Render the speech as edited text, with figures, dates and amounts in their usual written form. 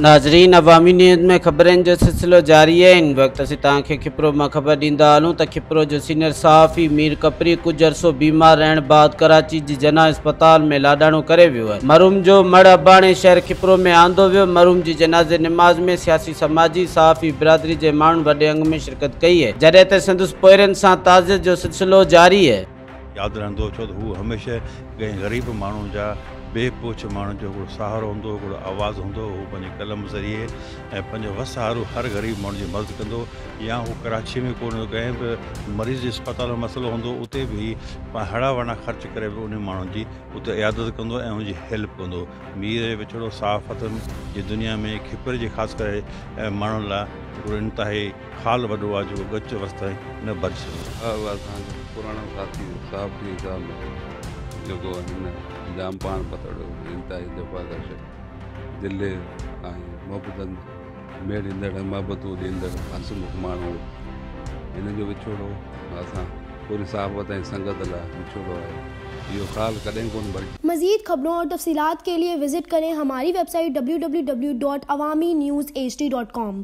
नाज़रीन, अवामी न्यूज़ में ख़बरनि जो सिलसिलो जारी है। इन वक्त असीं तव्हांखे खिपरो मां ख़बर ॾींदा हलूं त खिपरो जो सीनियर सहाफ़ी मीर कपरी कुछ अरसो बीमार रहण बाद कराची जी जना अस्पताल में लाॾाणो करे वियो आहे। मरहूम जो मड़ अबाणे शहर खिपरो में आंदो वियो। मरहूम जी जनाज़े निमाज़ में सियासी समाजी सहाफ़ी बिरादरी जे माण्हुनि वॾे अंग में शिरकत कई है, जॾहिं त संदसि पोइरनि सां ताज़ियत जो सिलसिलो जारी है। यादि रहंदो छो त हू हमेशह कंहिं ग़रीब माण्हू जा बेपोछ माण्हू जो हिकिड़ो सहारो हूंदो, हिकिड़ो आवाज़ु हूंदो। हू पंहिंजे कलम ज़रिए ऐं पंहिंजो वसहारो हर ग़रीब माण्हू जी मदद कंदो। या हू कराची में कोन कंहिं बि मरीज़ अस्पताल में मसइलो हूंदो, उते बि हड़ा वड़ा ख़र्च करे बि उन माण्हुनि जी उते इयादत कंदो ऐं उनजी हेल्प कंदो। मीर विछड़ो साफ़ हथनि जी दुनिया में खिपर जे ख़ासि करे माण्हुनि लाइ हिकिड़ो इंतिहाई खाल वॾो आहे जेको गच वस्त न भरे सघंदो। असांजो पुराणो साथी साहब जेको हिन जाम पाण पतड़ो इंतिहाई जफ़ाकश दिल ऐं मोहबतनि मेड़ ईंदड़ महबतूं ॾींदड़ हंसमुख माण्हू, हिन जो विछोड़ो असां पूरी साहबत ऐं संगत लाइ विछोड़ो आहे। इहो ख़ाल कॾहिं कोन भरिजे। मज़ीद खबरों और तफसीलात के लिए विजिट करें हमारी वेबसाइट www.awamiNewsHD.com।